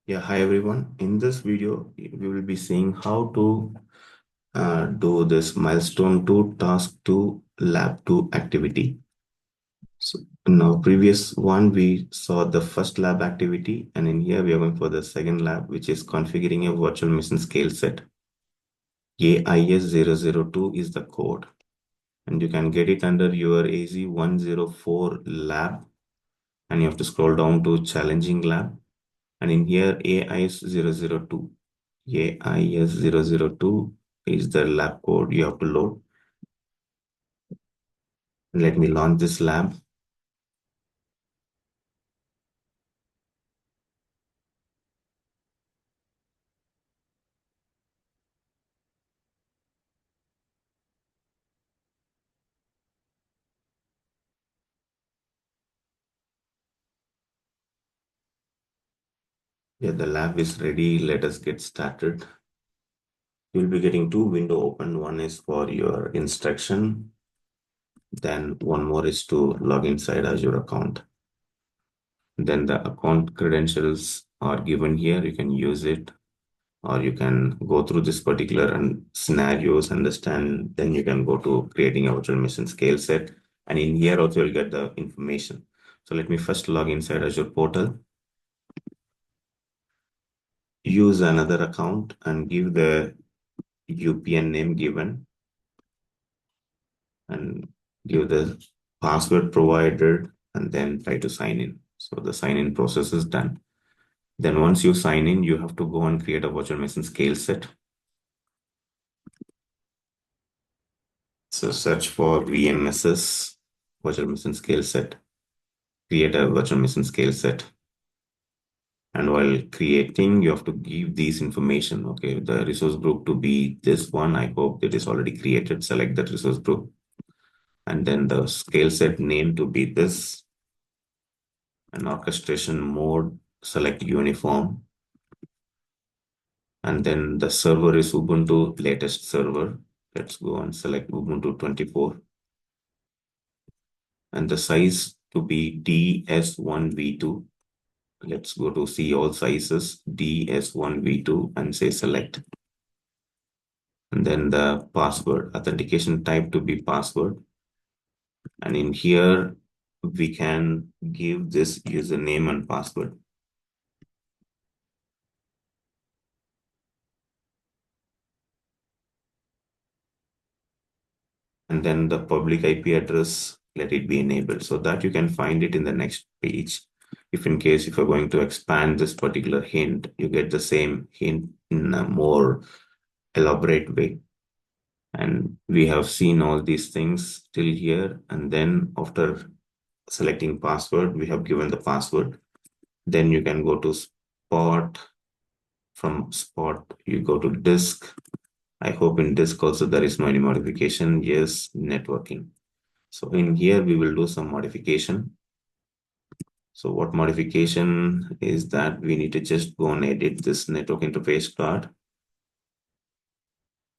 Yeah, hi everyone. In this video, we will be seeing how to do this milestone 2 task 2 lab 2 activity. So in our previous one, we saw the first lab activity, and in here we are going for the second lab, which is configuring a virtual machine scale set. AIS002 is the code, and you can get it under your AZ104 lab, and you have to scroll down to challenging lab. And in here, AIS002. AIS002 is the lab code you have to load. Let me launch this lab. Yeah, the lab is ready. Let us get started. You'll be getting two windows open. One is for your instruction. Then one more is to log inside Azure account. Then the account credentials are given here. You can use it, or you can go through this particular and scenarios, understand, then you can go to creating a virtual machine scale set. And in here also you'll get the information. So let me first log inside Azure portal, use another account and give the UPN name given and give the password provided and then try to sign in. So the sign in process is done. Then once you sign in, you have to go and create a virtual machine scale set. So search for VMSS virtual machine scale set, create a virtual machine scale set. And while creating, you have to give these information. Okay, the resource group to be this one. I hope it is already created. Select that resource group. And then the scale set name to be this. And orchestration mode, select uniform. And then the server is Ubuntu latest server. Let's go and select Ubuntu 24. And the size to be DS1V2. Let's go to see all sizes, DS1V2, and say select. And then the password, authentication type to be password. And in here, we can give this username and password. And then the public IP address, let it be enabled so that you can find it in the next page. If in case if you're going to expand this particular hint, you get the same hint in a more elaborate way. And we have seen all these things till here. And then after selecting password, we have given the password. Then you can go to spot. From spot, you go to disk. I hope in disk also there is no any modification. Yes, networking. So in here, we will do some modification. So what modification is that we need to just go and edit this network interface card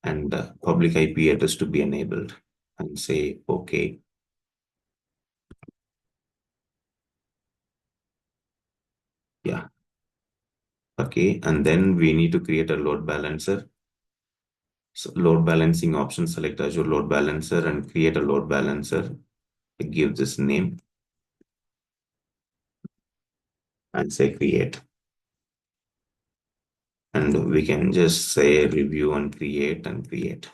and public IP address to be enabled and say, okay. Yeah. Okay. And then we need to create a load balancer. So load balancing option, select Azure load balancer and create a load balancer. Give this name and say create. And we can just say review and create and create.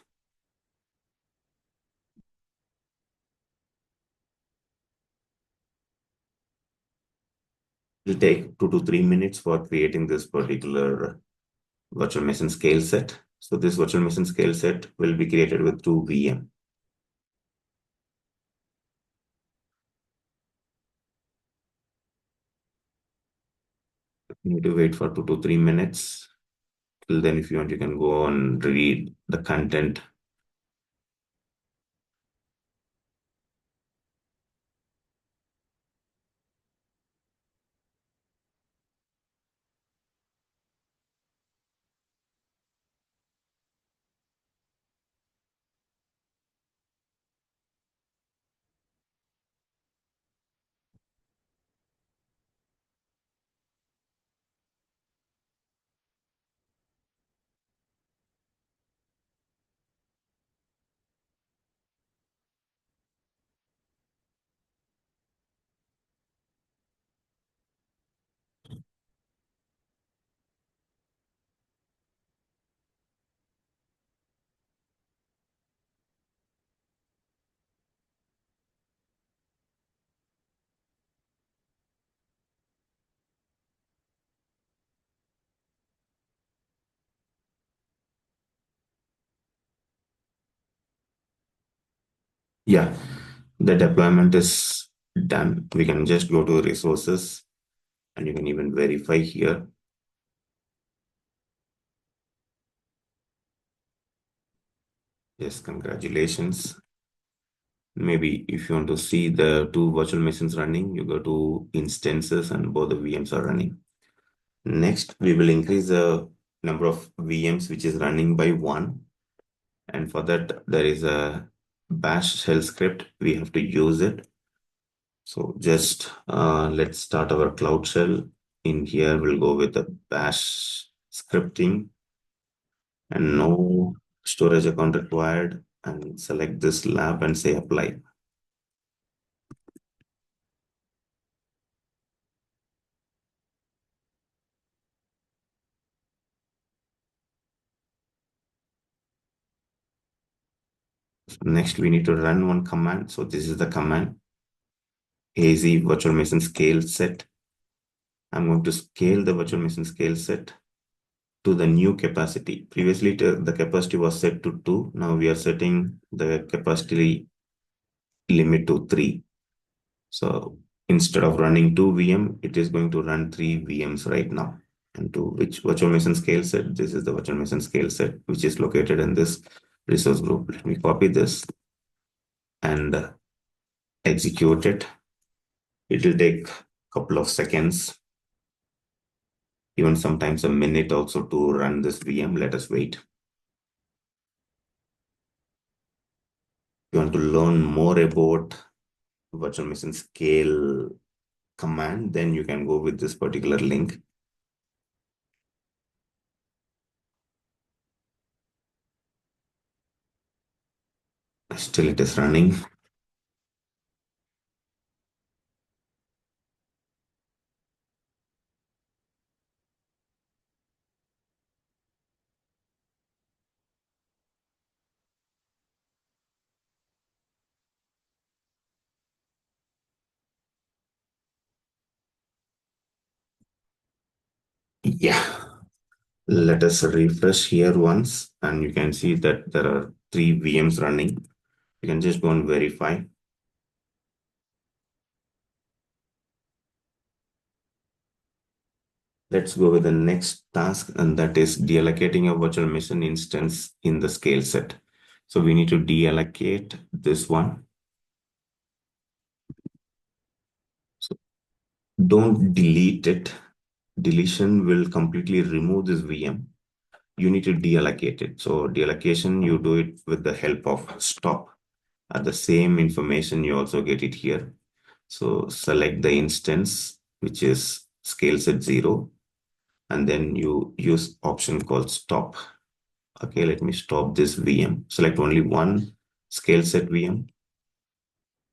It will take 2 to 3 minutes for creating this particular virtual machine scale set. So this virtual machine scale set will be created with two VM. You need to wait for 2 to 3 minutes. Till then, if you want, you can go and read the content. Yeah, the deployment is done. We can just go to resources and you can even verify here. Yes, congratulations. Maybe if you want to see the two virtual machines running, you go to instances and both the VMs are running. Next, we will increase the number of VMs which is running by one. And for that, there is a bash shell script. We have to use it. So just let's start our Cloud Shell. In here, we'll go with the bash scripting and no storage account required. And select this lab and say apply. Next, we need to run one command. So this is the command AZ virtual machine scale set. I'm going to scale the virtual machine scale set to the new capacity. Previously, the capacity was set to 2. Now we are setting the capacity limit to 3. So instead of running 2 VM, it is going to run 3 VMs right now. And to which virtual machine scale set? This is the virtual machine scale set, which is located in this resource group. Let me copy this and execute it. It will take a couple of seconds, even sometimes a minute also to run this VM. Let us wait. If you want to learn more about virtual machine scale command, then you can go with this particular link. Still it is running. Yeah. Let us refresh here once and you can see that there are 3 VMs running. You can just go and verify. Let's go with the next task, and that is deallocating a virtual machine instance in the scale set. So we need to deallocate this one. So don't delete it. Deletion will completely remove this VM. You need to deallocate it. So deallocation, you do it with the help of stop. The same information, you also get it here. So select the instance, which is scale set 0, and then you use option called stop. Okay, let me stop this VM. Select only one scale set VM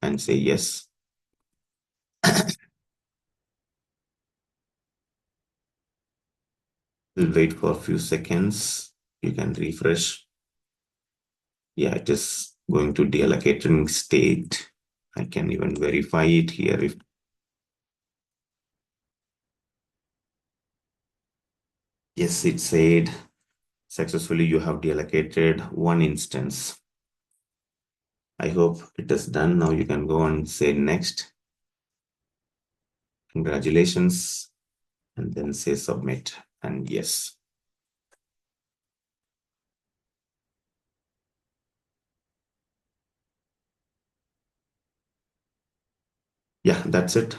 and say yes. We'll wait for a few seconds. You can refresh. Yeah, it is going to deallocating state. I can even verify it here. If yes, it said successfully you have deallocated one instance. I hope it is done. Now you can go and say next. Congratulations. And then say submit and yes. Yeah, that's it.